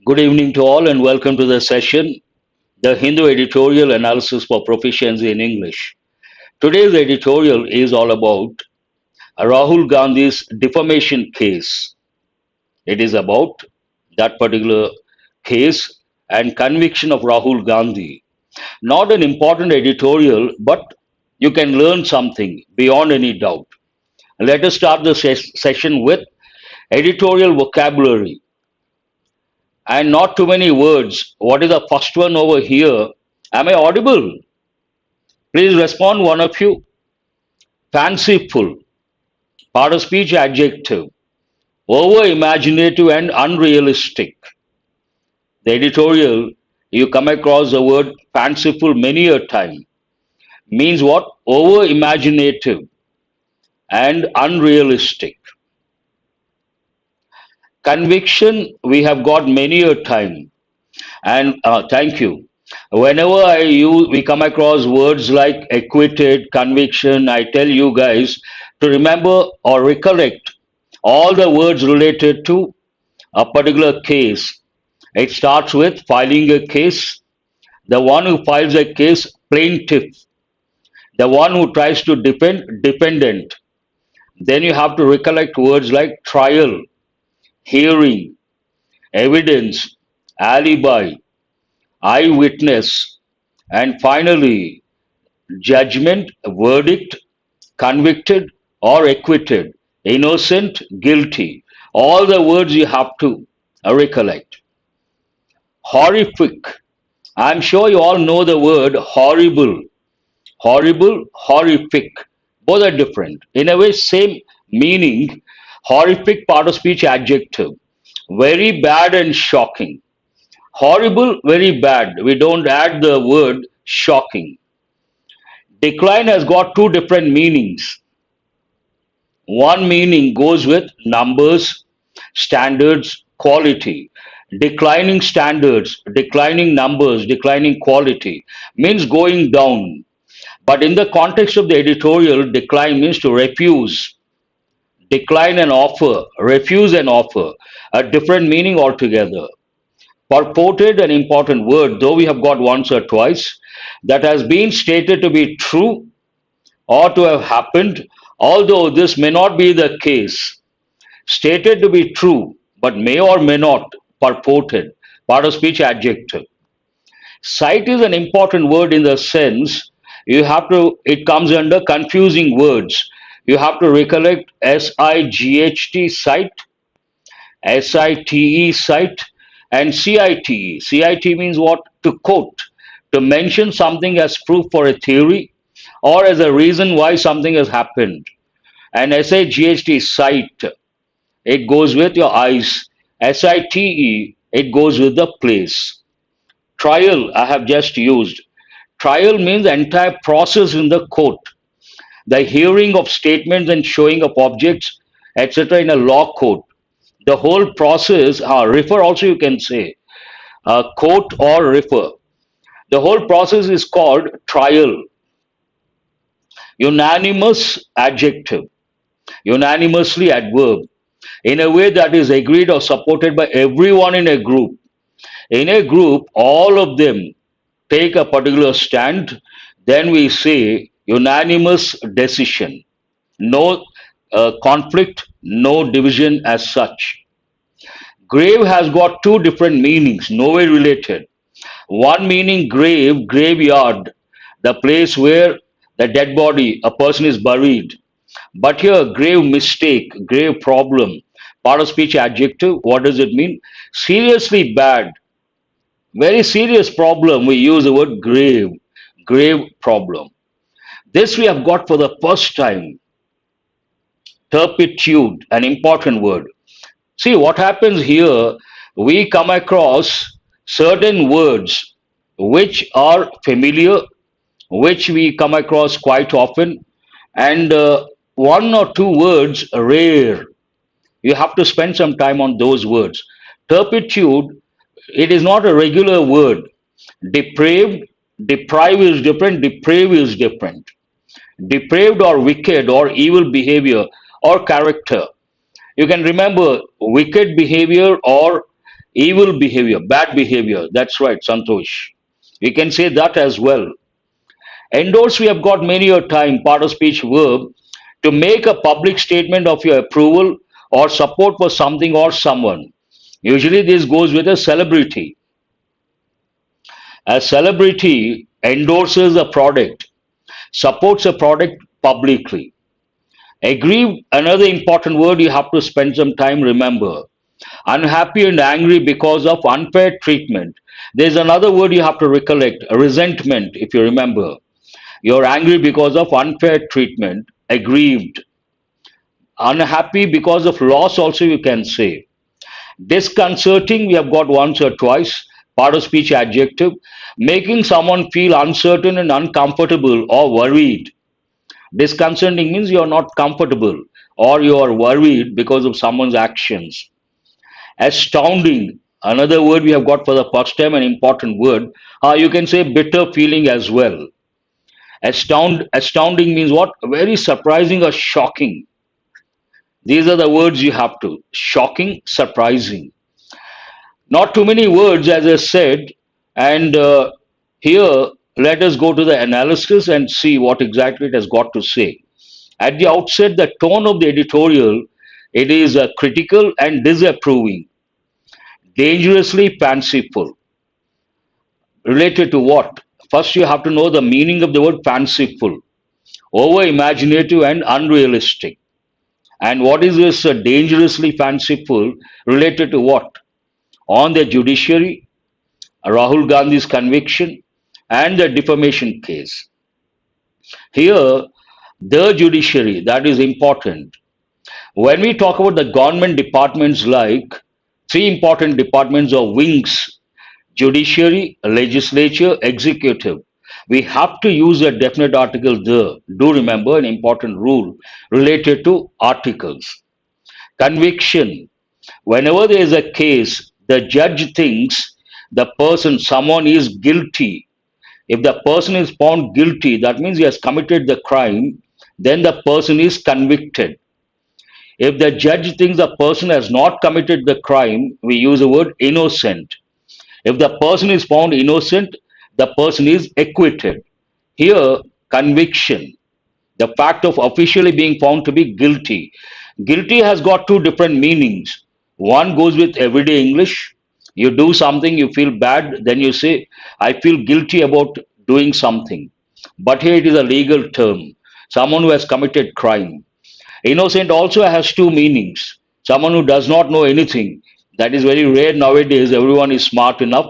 Good evening to all and welcome to the session, the Hindu Editorial Analysis for Proficiency in English. Today's editorial is all about Rahul Gandhi's defamation case. It is about that particular case and conviction of Rahul Gandhi. Not an important editorial, but you can learn something beyond any doubt. Let us start the session with editorial vocabulary and not too many words. What is the first one over here? Am I audible? Please respond, one of you. Fanciful, part of speech adjective, over imaginative and unrealistic. The editorial, you come across the word fanciful many a time. Means what? Over imaginative and unrealistic. Conviction, we have got many a time. And thank you. Whenever we come across words like acquitted, conviction, I tell you guys to remember or recollect all the words related to a particular case. It starts with filing a case, the one who files a case, plaintiff, the one who tries to defend, defendant. Then you have to recollect words like trial, hearing, evidence, alibi, eyewitness, and finally, judgment, verdict, convicted or acquitted, innocent, guilty. All the words you have to recollect. Horrific. I'm sure you all know the word horrible. Horrible, horrific. Both are different. In a way, same meaning. Horrific, part of speech adjective. Very bad and shocking. Horrible, very bad. We don't add the word shocking. Decline has got two different meanings. One meaning goes with numbers, standards, quality. Declining standards, declining numbers, declining quality means going down. But in the context of the editorial, decline means to refuse. Decline an offer, refuse an offer, a different meaning altogether. Purported, an important word, though we have got once or twice, that has been stated to be true or to have happened, although this may not be the case. Stated to be true, but may or may not, purported, part of speech adjective. Sight is an important word in the sense it comes under confusing words. You have to recollect SIGHT, sight, SITE, sight, and CITE. CIT means what? To quote, to mention something as proof for a theory or as a reason why something has happened. And SIGHT, sight, it goes with your eyes. SITE, it goes with the place. Trial, I have just used. Trial means the entire process in the court, the hearing of statements and showing of objects, etc., in a law court. The whole process, refer also you can say, quote or refer. The whole process is called trial. Unanimous, adjective. Unanimously, adverb. In a way that is agreed or supported by everyone in a group. In a group, all of them take a particular stand, then we say unanimous decision. No conflict, no division as such. Grave has got two different meanings, no way related. One meaning grave, graveyard, the place where the dead body, a person is buried. But here, grave mistake, grave problem, part of speech adjective, what does it mean? Seriously bad, very serious problem, we use the word grave, grave problem. This we have got for the first time. Turpitude, an important word. See what happens here, we come across certain words which are familiar, which we come across quite often, and one or two words rare. You have to spend some time on those words. Turpitude, it is not a regular word. Depraved, deprive is different, deprave is different. Depraved or wicked or evil behavior or character. You can remember wicked behavior or evil behavior, bad behavior. That's right, Santosh. We can say that as well. Endorse, we have got many a time, part of speech verb, to make a public statement of your approval or support for something or someone. Usually, this goes with a celebrity. A celebrity endorses a product, supports a product publicly. Aggrieved, another important word you have to spend some time remember. Unhappy and angry because of unfair treatment. There's another word you have to recollect, resentment, if you remember. You're angry because of unfair treatment, aggrieved. Unhappy because of loss, also you can say. Disconcerting, we have got once or twice, part of speech adjective, making someone feel uncertain and uncomfortable or worried. Disconcerting means you're not comfortable or you are worried because of someone's actions. Astounding, another word we have got for the first time, an important word. You can say bitter feeling as well. Astounding means what? Very surprising or shocking. These are the words you have to. Shocking, surprising. Not too many words, as I said. And here, let us go to the analysis and see what exactly it has got to say. At the outset, the tone of the editorial, it is critical and disapproving, dangerously fanciful. Related to what? First, you have to know the meaning of the word fanciful, over imaginative and unrealistic. And what is this dangerously fanciful related to what? On the judiciary, Rahul Gandhi's conviction, and the defamation case. Here, the judiciary, that is important. When we talk about the government departments, like three important departments or wings: judiciary, legislature, executive, we have to use a definite article the. Do remember an important rule related to articles. Conviction. Whenever there is a case, the judge thinks the person, someone is guilty. If the person is found guilty, that means he has committed the crime, then the person is convicted. If the judge thinks the person has not committed the crime, we use the word innocent. If the person is found innocent, the person is acquitted. Here, conviction, the fact of officially being found to be guilty. Guilty has got two different meanings. One goes with everyday English. You do something, you feel bad, then you say, I feel guilty about doing something. But here it is a legal term, someone who has committed crime. Innocent also has two meanings. Someone who does not know anything. That is very rare nowadays. Everyone is smart enough.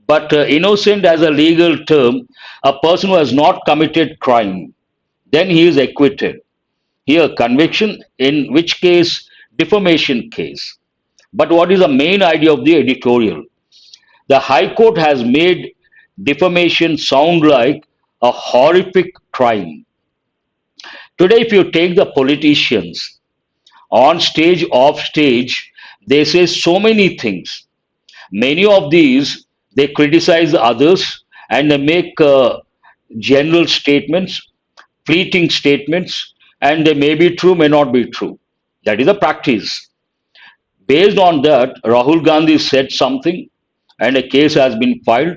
But innocent as a legal term, a person who has not committed crime, then he is acquitted. Here, conviction, in which case, defamation case. But what is the main idea of the editorial? The High Court has made defamation sound like a horrific crime. Today, if you take the politicians on stage, off stage, they say so many things. Many of these, they criticize others and they make general statements, fleeting statements, and they may be true, may not be true. That is a practice. Based on that, Rahul Gandhi said something and a case has been filed.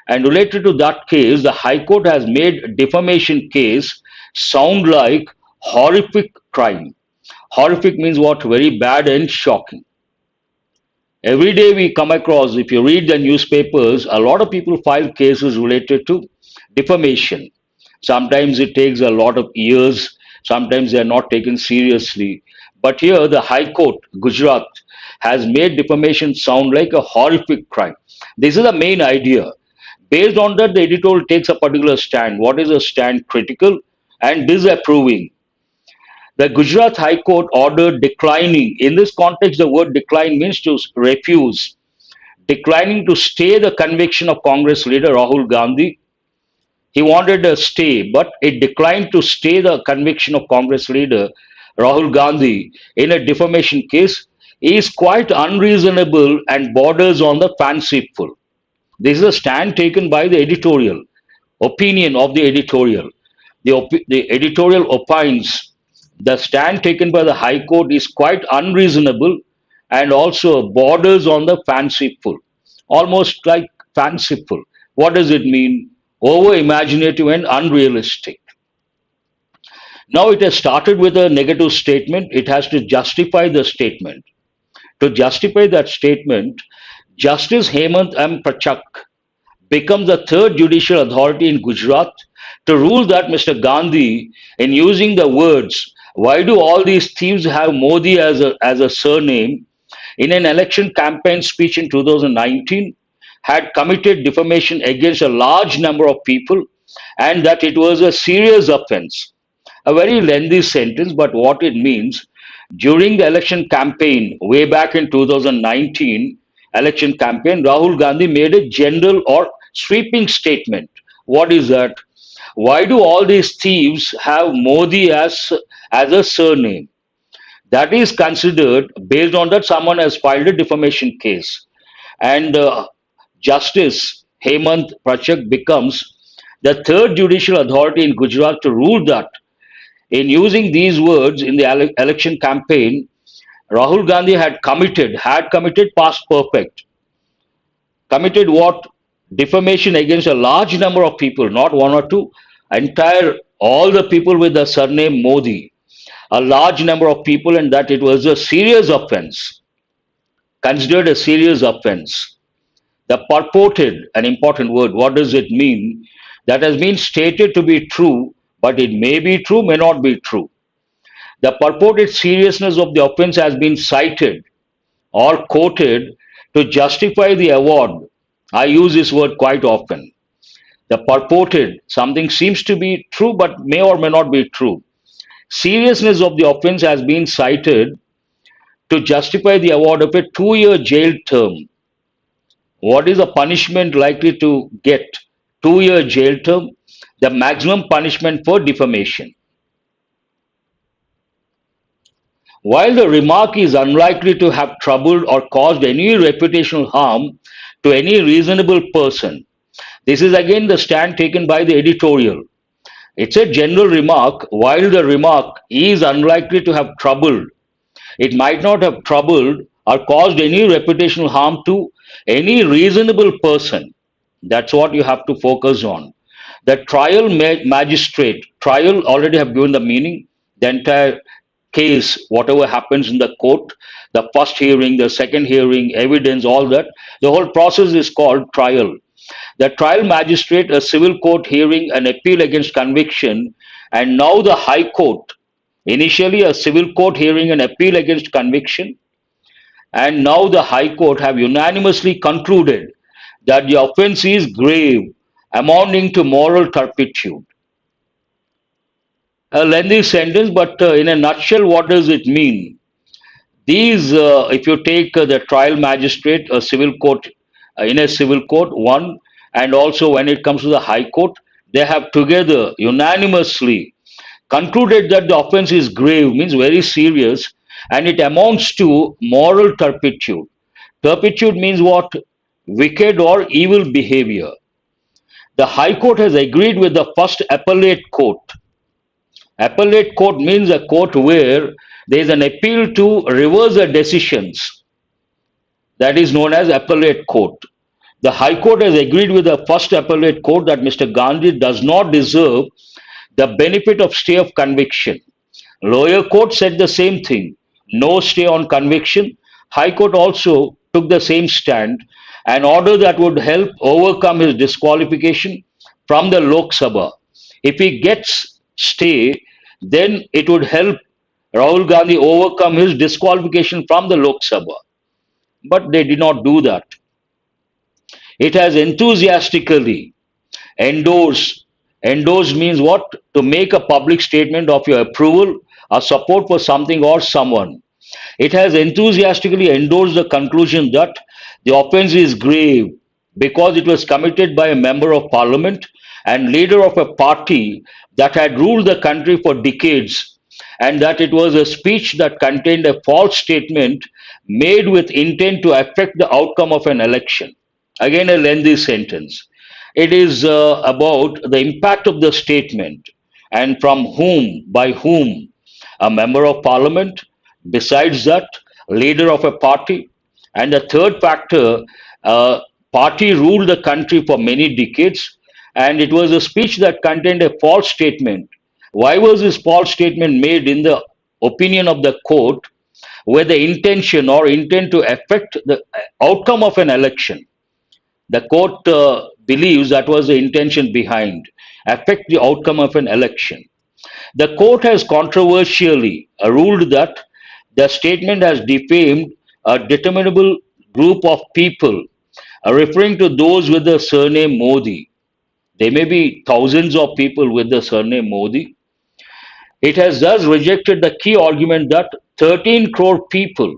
And related to that case, the High Court has made defamation case sound like horrific crime. Horrific means what? Very bad and shocking. Every day we come across, if you read the newspapers, a lot of people file cases related to defamation. Sometimes it takes a lot of years, sometimes they are not taken seriously. But here, the High Court, Gujarat, has made defamation sound like a horrific crime. This is the main idea. Based on that, the editorial takes a particular stand. What is a stand? Critical and disapproving. The Gujarat High Court ordered declining. In this context, the word decline means to refuse. Declining to stay the conviction of Congress leader Rahul Gandhi. He wanted a stay, but it declined to stay the conviction of Congress leader Rahul Gandhi in a defamation case is quite unreasonable and borders on the fanciful. This is a stand taken by the editorial, opinion of the editorial. The editorial opines the stand taken by the High Court is quite unreasonable and also borders on the fanciful, almost like fanciful. What does it mean? Over imaginative and unrealistic. Now it has started with a negative statement. It has to justify the statement. To justify that statement, Justice Hemant M. Prachak becomes the third judicial authority in Gujarat to rule that Mr. Gandhi, in using the words, "Why do all these thieves have Modi as a surname?" in an election campaign speech in 2019, had committed defamation against a large number of people and that it was a serious offense. A very lengthy sentence, but what it means, during the election campaign way back in 2019 election campaign, Rahul Gandhi made a general or sweeping statement. What is that? Why do all these thieves have Modi as a surname? That is considered based on that someone has filed a defamation case, and Justice Hemant Prachak becomes the third judicial authority in Gujarat to rule that in using these words in the election campaign, Rahul Gandhi had committed past perfect, committed what? Defamation against a large number of people, not one or two, entire all the people with the surname Modi, a large number of people, and that it was a serious offense, considered a serious offense. The purported, an important word, what does it mean? That has been stated to be true, but it may be true, may not be true. The purported seriousness of the offense has been cited or quoted to justify the award. I use this word quite often. The purported, something seems to be true but may or may not be true. Seriousness of the offense has been cited to justify the award of a 2-year jail term. What is the punishment likely to get? 2-year jail term, the maximum punishment for defamation. While the remark is unlikely to have troubled or caused any reputational harm to any reasonable person, this is again the stand taken by the editorial. It's a general remark. While the remark is unlikely to have troubled, it might not have troubled or caused any reputational harm to any reasonable person. That's what you have to focus on. The magistrate, trial already have given the meaning, the entire case, whatever happens in the court, the first hearing, the second hearing, evidence, all that, the whole process is called trial. The trial magistrate, a civil court hearing an appeal against conviction, and now the High Court, initially a civil court hearing an appeal against conviction, and now the High Court have unanimously concluded that the offense is grave, amounting to moral turpitude. A lengthy sentence, but in a nutshell, what does it mean? These, if you take the trial magistrate, a civil court, in a civil court, one, and also when it comes to the High Court, they have together unanimously concluded that the offense is grave, means very serious, and it amounts to moral turpitude. Turpitude means what? Wicked or evil behavior. The High Court has agreed with the first appellate court. Appellate court means a court where there is an appeal to reverse the decisions. That is known as appellate court. The High Court has agreed with the first appellate court that Mr. Gandhi does not deserve the benefit of stay of conviction. Lower court said the same thing, no stay on conviction. High Court also took the same stand, an order that would help overcome his disqualification from the Lok Sabha. If he gets stay, then it would help Rahul Gandhi overcome his disqualification from the Lok Sabha. But they did not do that. It has enthusiastically endorsed. Endorsed means what? To make a public statement of your approval or support for something or someone. It has enthusiastically endorsed the conclusion that the offense is grave because it was committed by a member of parliament and leader of a party that had ruled the country for decades, and that it was a speech that contained a false statement made with intent to affect the outcome of an election. Again, a lengthy sentence. It is about the impact of the statement and from whom, by whom. A member of parliament. Besides that, leader of a party. And the third factor, uh, party ruled the country for many decades, and it was a speech that contained a false statement. Why was this false statement made in the opinion of the court, with the intention or intent to affect the outcome of an election? The court believes that was the intention behind, affect the outcome of an election. The court has controversially ruled that the statement has defamed a determinable group of people, referring to those with the surname Modi. There may be thousands of people with the surname Modi. It has thus rejected the key argument that 13 crore people,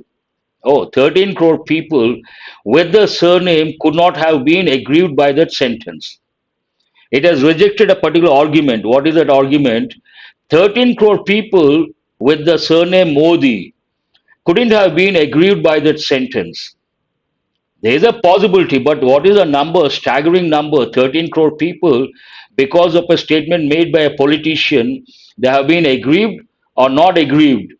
13 crore people with the surname could not have been aggrieved by that sentence. It has rejected a particular argument. What is that argument? 13 crore people with the surname Modi couldn't have been aggrieved by that sentence. There is a possibility, but what is a number, staggering number, 13 crore people, because of a statement made by a politician, they have been aggrieved or not aggrieved.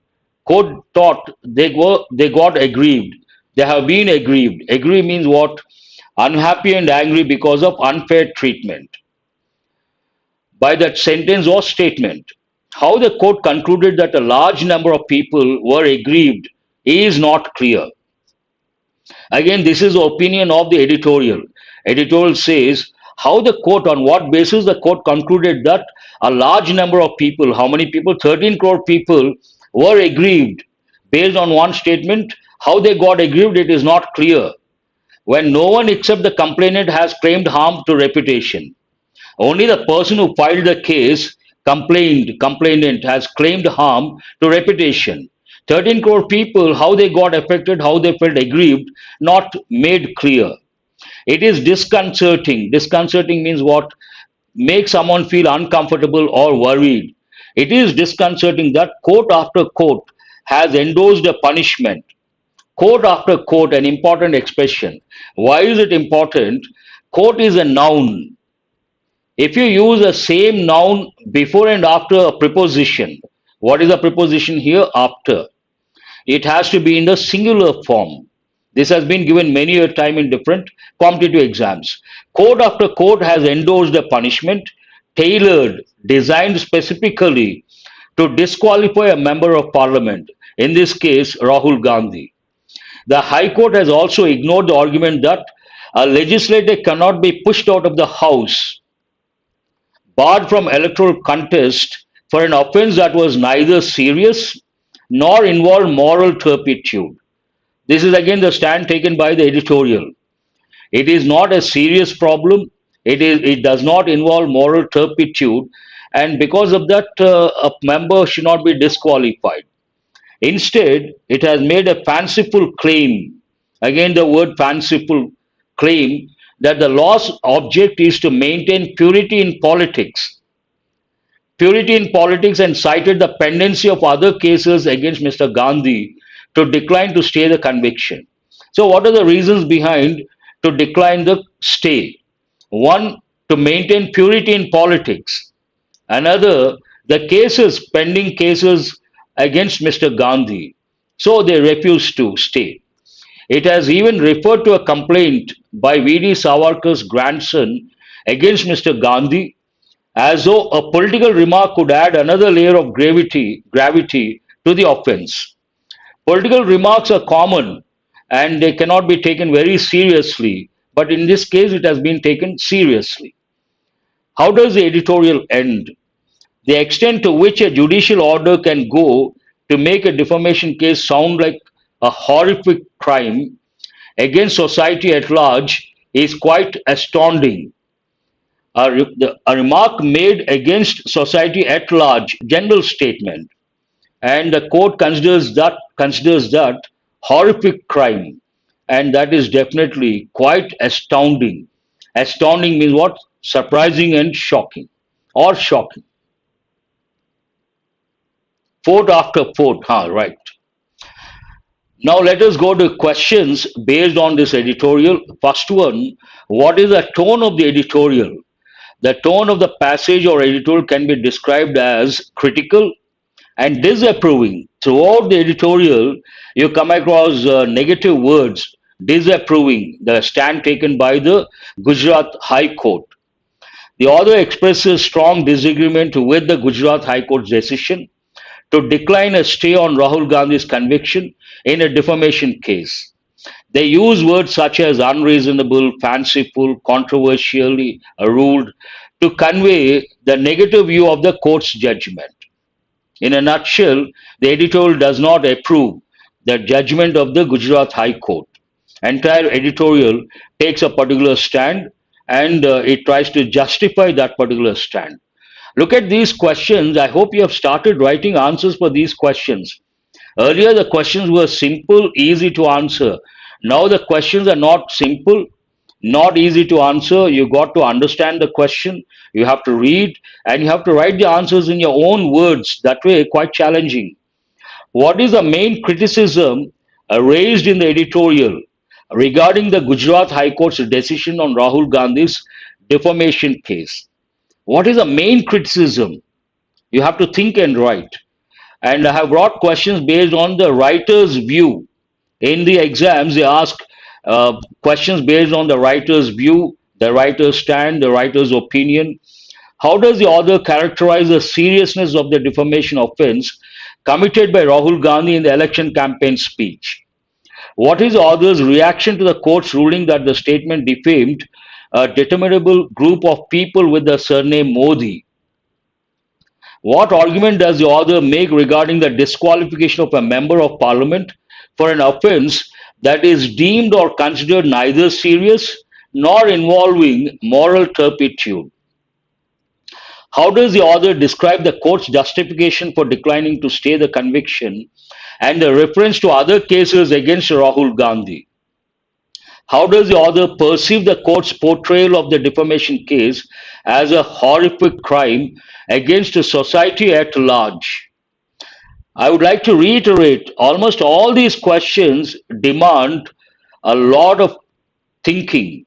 Court thought they got aggrieved. They have been aggrieved. Aggrieved means what? Unhappy and angry because of unfair treatment by that sentence or statement. How the court concluded that a large number of people were aggrieved is not clear. Again, this is the opinion of the editorial. Editorial says how the court, on what basis the court concluded that a large number of people, how many people? 13 crore people were aggrieved. Based on one statement, how they got aggrieved, it is not clear. When no one except the complainant has claimed harm to reputation. Only the person who filed the case, complainant, has claimed harm to reputation. 13 crore people, how they got affected, how they felt aggrieved, not made clear. It is disconcerting. Disconcerting means what? Make someone feel uncomfortable or worried. It is disconcerting that court after court has endorsed a punishment. Court after court, an important expression. Why is it important? Court is a noun. If you use the same noun before and after a preposition, what is the preposition here? After. It has to be in the singular form. This has been given many a time in different competitive exams. Court after court has endorsed a punishment tailored, designed specifically to disqualify a member of parliament, in this case, Rahul Gandhi. The High Court has also ignored the argument that a legislator cannot be pushed out of the House, barred from electoral contest for an offense that was neither serious nor involved moral turpitude. This is again the stand taken by the editorial. It is not a serious problem. It does not involve moral turpitude, and because of that, a member should not be disqualified. Instead, it has made a fanciful claim. Again, the word fanciful claim that the law's object is to maintain purity in politics. Purity in politics, and cited the pendency of other cases against Mr. Gandhi to decline to stay the conviction. So, what are the reasons behind to decline the stay? One, to maintain purity in politics. Another, the cases, pending cases against Mr. Gandhi. So, they refuse to stay. It has even referred to a complaint by V.D. Savarkar's grandson against Mr. Gandhi, as though a political remark could add another layer of gravity to the offense. Political remarks are common and they cannot be taken very seriously, but in this case it has been taken seriously. How does the editorial end? The extent to which a judicial order can go to make a defamation case sound like a horrific crime against society at large is quite astounding. A remark made against society at large, general statement, and the court considers that horrific crime, and that is definitely quite astounding. Astounding means what? Surprising and shocking, or shocking. Fort after fort, right. Now let us go to questions based on this editorial. First one, what is the tone of the editorial? The tone of the passage or editorial can be described as critical and disapproving, Throughout the editorial, you come across negative words disapproving the stand taken by the Gujarat High Court. The author expresses strong disagreement with the Gujarat High Court's decision to decline a stay on Rahul Gandhi's conviction in a defamation case. They use words such as unreasonable, fanciful, controversially ruled to convey the negative view of the court's judgment. In a nutshell, the editorial does not approve the judgment of the Gujarat High Court. Entire editorial takes a particular stand and it tries to justify that particular stand. Look at these questions. I hope you have started writing answers for these questions. Earlier, the questions were simple, easy to answer. Now, the questions are not simple, not easy to answer. You got to understand the question, you have to read, and you have to write the answers in your own words. That way, quite challenging. What is the main criticism raised in the editorial regarding the Gujarat High Court's decision on Rahul Gandhi's defamation case? What is the main criticism? You have to think and write. And I have brought questions based on the writer's view. In the exams, they ask questions based on the writer's view, the writer's stand, the writer's opinion. How does the author characterize the seriousness of the defamation offense committed by Rahul Gandhi in the election campaign speech? What is the author's reaction to the court's ruling that the statement defamed a determinable group of people with the surname Modi? What argument does the author make regarding the disqualification of a member of parliament for an offense that is deemed or considered neither serious nor involving moral turpitude? How does the author describe the court's justification for declining to stay the conviction and the reference to other cases against Rahul Gandhi? How does the author perceive the court's portrayal of the defamation case as a horrific crime against society at large? I would like to reiterate almost all these questions demand a lot of thinking.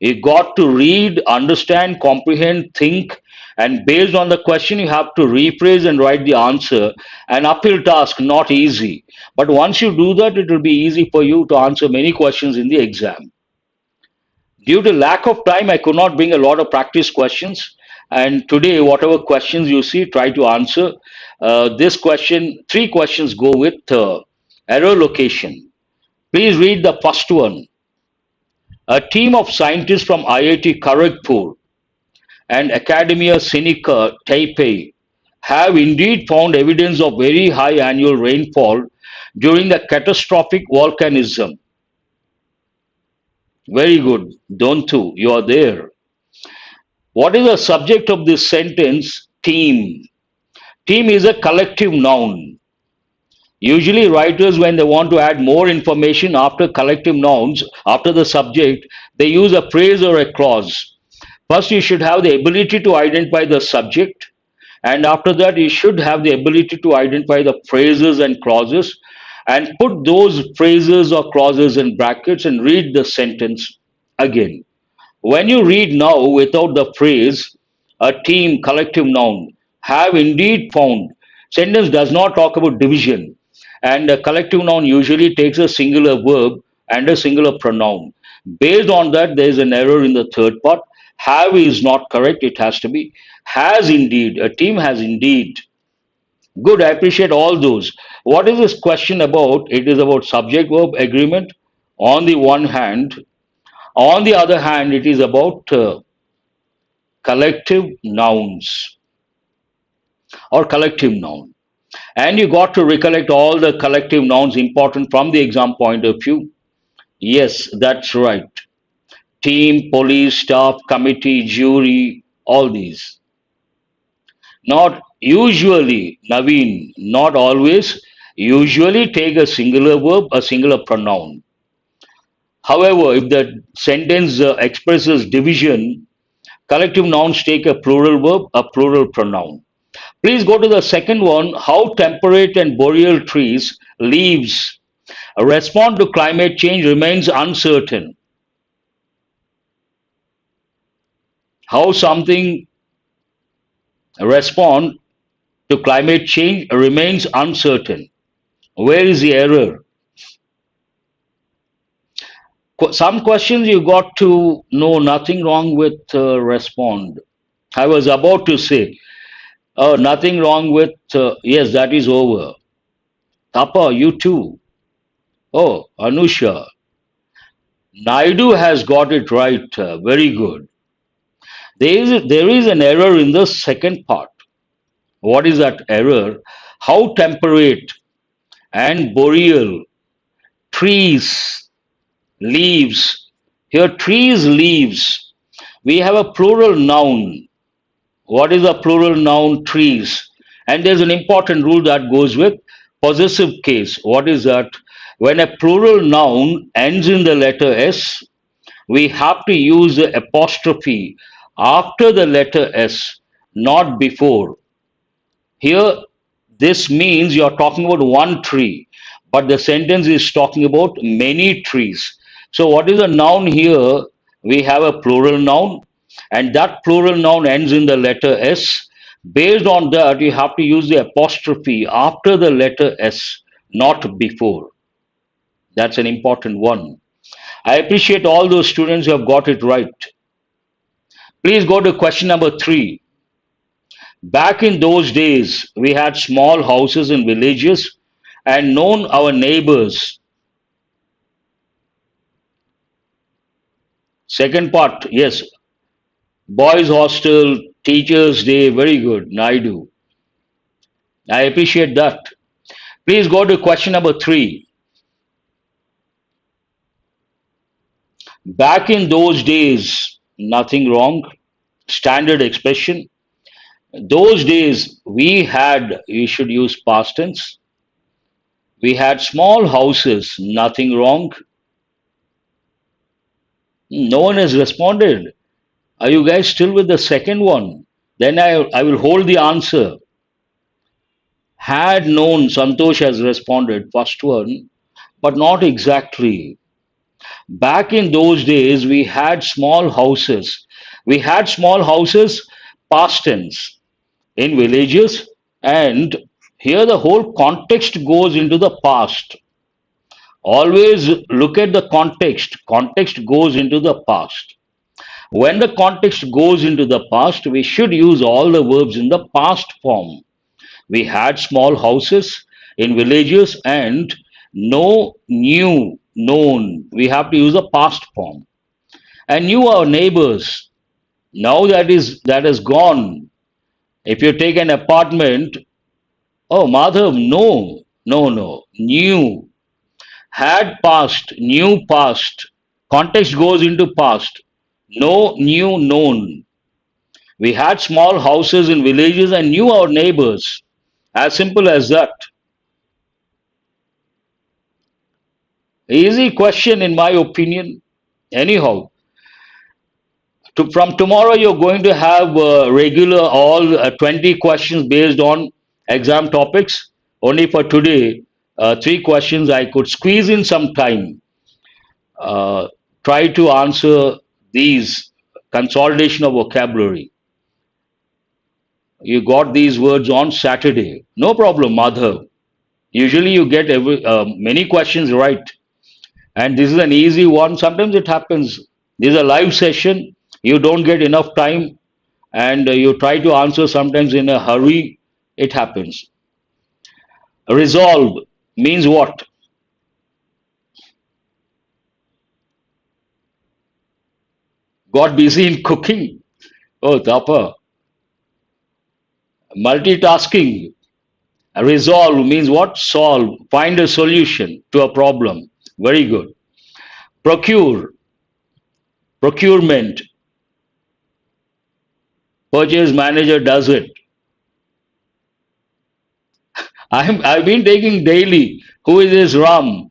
You got to read, understand, comprehend, think, and based on the question, you have to rephrase and write the answer. An uphill task, not easy. But once you do that, it will be easy for you to answer many questions in the exam. Due to lack of time, I could not bring a lot of practice questions. And today, whatever questions you see, try to answer. This question, three questions go with error location. Please read the first one. A team of scientists from IIT Kharagpur and Academia Sinica Taipei have indeed found evidence of very high annual rainfall during the catastrophic volcanism. Very good. Dontu, you are there. What is the subject of this sentence? Team. Team is a collective noun. Usually, writers, when they want to add more information after collective nouns, after the subject, they use a phrase or a clause. First, you should have the ability to identify the subject, and after that, you should have the ability to identify the phrases and clauses, and put those phrases or clauses in brackets and read the sentence again. When you read now without the phrase, a team, collective noun, have indeed found, sentence does not talk about division, and a collective noun usually takes a singular verb and a singular pronoun. Based on that, there is an error in the third part. Have is not correct, it has to be has indeed. A team has indeed. Good, I appreciate all those. What is this question about? It is about subject verb agreement on the one hand. On the other hand, it is about collective nouns or collective noun. And you got to recollect all the collective nouns important from the exam point of view. Yes, that's right. Team, police, staff, committee, jury, all these. Not usually, Naveen, not always, usually take a singular verb, a singular pronoun. However, if the sentence expresses division, collective nouns take a plural verb, a plural pronoun. Please go to the second one. How temperate and boreal trees, leaves, respond to climate change remains uncertain. How something respond to climate change remains uncertain. Where is the error? Some questions you got to know nothing wrong with respond. I was about to say, oh, nothing wrong with, yes, that is over. Tapa, you too. Oh, Anusha. Naidu has got it right. Very good. There is an error in the second part. What is that error? How temperate and boreal trees, leaves. Here, trees, leaves. We have a plural noun. What is a plural noun? Trees. And there's an important rule that goes with possessive case. What is that? When a plural noun ends in the letter S, we have to use the apostrophe after the letter S, not before. Here, this means you're talking about one tree, but the sentence is talking about many trees. So, what is a noun here? We have a plural noun, and that plural noun ends in the letter S. Based on that, you have to use the apostrophe after the letter S, not before. That's an important one. I appreciate all those students who have got it right. Please go to question number 3. Back in those days, we had small houses in villages and known our neighbors. Second part, yes, boys' hostel, teachers' day, very good, Naidu. I appreciate that. Please go to question number 3. Back in those days, nothing wrong, standard expression. Those days, we had, you should use past tense. We had small houses, nothing wrong. No one has responded. Are you guys still with the second one? Then I will hold the answer. Had known, Santosh has responded, first one, but not exactly. Back in those days, we had small houses. We had small houses, past tense, in villages, and here the whole context goes into the past. Always look at the context. Context goes into the past. When the context goes into the past, we should use all the verbs in the past form. We had small houses in villages and know, knew, known. We have to use a past form. And knew our neighbors. Now that is gone. If you take an apartment, oh Madhav, no, no, no, knew. Had past, knew past. Context goes into past. Know, knew, known. We had small houses in villages and knew our neighbors. As simple as that. Easy question, in my opinion. Anyhow, from tomorrow, you're going to have regular all 20 questions based on exam topics. Only for today, 3 questions. I could squeeze in some time. Uh, Try to answer these consolidation of vocabulary. You got these words on Saturday. No problem, Madhav. Usually you get many questions right. And this is an easy one. Sometimes it happens. This is a live session. You don't get enough time and you try to answer sometimes in a hurry. It happens. Resolve means what? Got busy in cooking. Oh, Tapa. Multitasking. Resolve means what? Solve. Find a solution to a problem. Very good. Procure. Procurement. Purchase manager does it. I've been taking daily. Who is this Ram?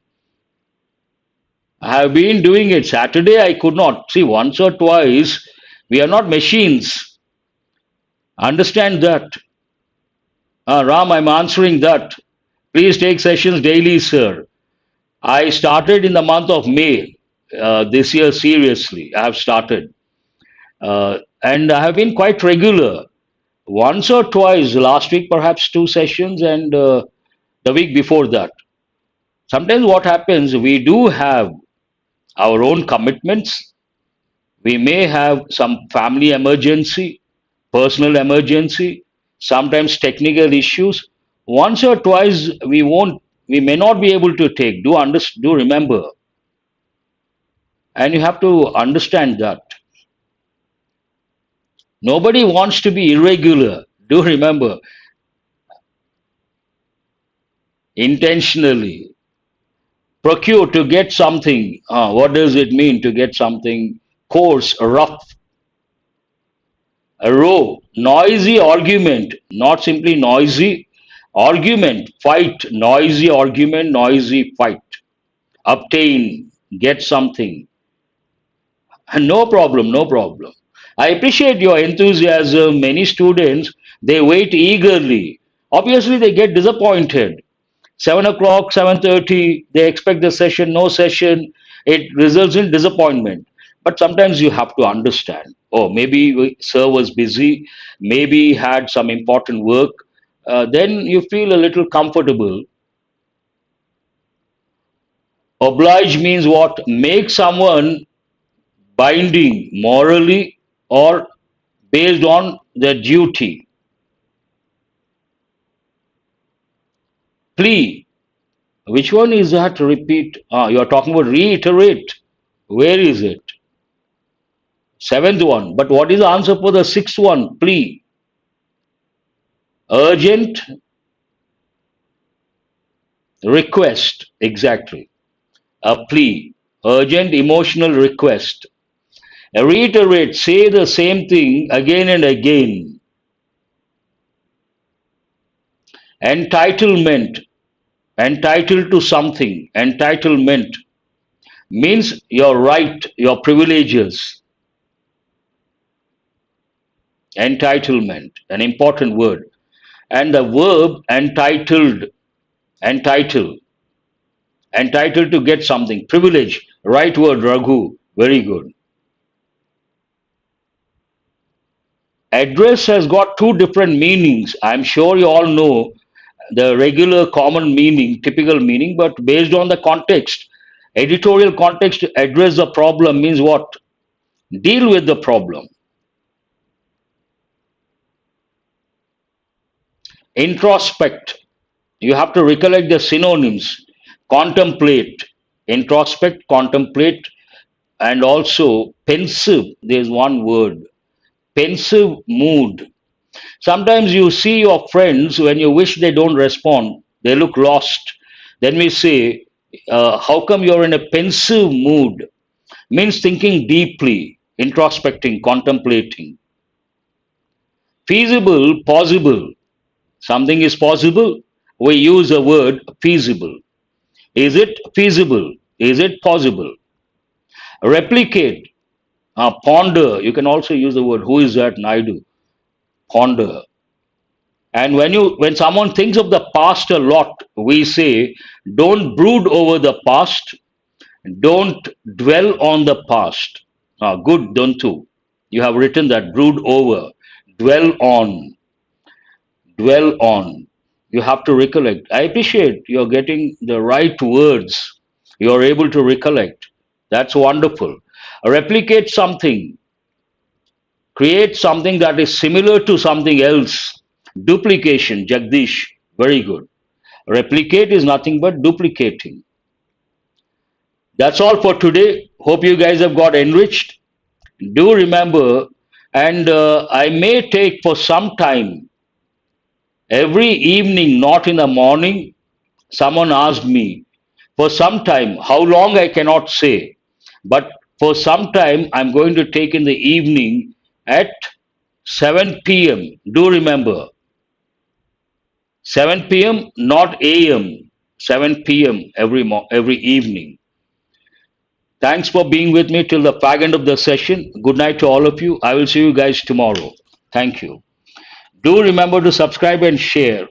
I have been doing it. Saturday I could not. See, once or twice, we are not machines. Understand that. Ram, I'm answering that. Please take sessions daily, sir. I started in the month of May this year, seriously. I have started. And I have been quite regular. Once or twice, last week perhaps 2 sessions, and the week before that. Sometimes what happens, we do have our own commitments. We may have some family emergency, personal emergency, sometimes technical issues. Once or twice we may not be able to take. Do remember, and you have to understand that nobody wants to be irregular. Do remember, intentionally procure to get something. What does it mean to get something coarse, rough, a row, noisy argument, not simply noisy argument, fight, noisy fight, obtain, get something. And no problem, no problem. I appreciate your enthusiasm. Many students, they wait eagerly. Obviously, they get disappointed. 7 o'clock, 7:30, they expect the session, no session. It results in disappointment. But sometimes you have to understand. Oh, maybe sir was busy, maybe he had some important work. Then you feel a little comfortable. Oblige means what? Make someone binding morally or based on their duty. Plea. Which one is that? Repeat. You are talking about reiterate. Where is it? Seventh one. But what is the answer for the sixth one? Plea. Urgent request. Exactly. A plea. Urgent emotional request. Reiterate. Say the same thing again and again. Entitlement. Entitled to something. Entitlement means your right, your privileges. Entitlement, an important word. And the verb entitled, entitle, entitled to get something, privilege, right word, Raghu, very good. Address has got two different meanings. I'm sure you all know the regular common meaning, typical meaning, but based on the context, editorial context, address the problem means what? Deal with the problem. Introspect, you have to recollect the synonyms. Contemplate, introspect, contemplate, and also pensive. There's one word, pensive mood. Sometimes you see your friends when you wish they don't respond, they look lost. Then we say, how come you're in a pensive mood? Means thinking deeply, introspecting, contemplating. Feasible, possible. Something is possible, we use the word feasible. Is it feasible? Is it possible? Replicate, ponder. You can also use the word, who is that? Naidu. Ponder. And when someone thinks of the past a lot, we say, don't brood over the past, don't dwell on the past. Good, don't you? You have written that, brood over, dwell on, dwell on. You have to recollect. I appreciate you're getting the right words. You're able to recollect. That's wonderful. Replicate something. Create something that is similar to something else. Duplication, Jagdish. Very good. Replicate is nothing but duplicating. That's all for today. Hope you guys have got enriched. Do remember, and I may take for some time, every evening, not in the morning. Someone asked me, for some time, how long I cannot say, but for some time I'm going to take in the evening at 7 p.m. Do remember, 7 p.m., not a.m., 7 p.m. every evening. Thanks for being with me till the fag end of the session. Good night to all of you. I will see you guys tomorrow. Thank you. Do remember to subscribe and share.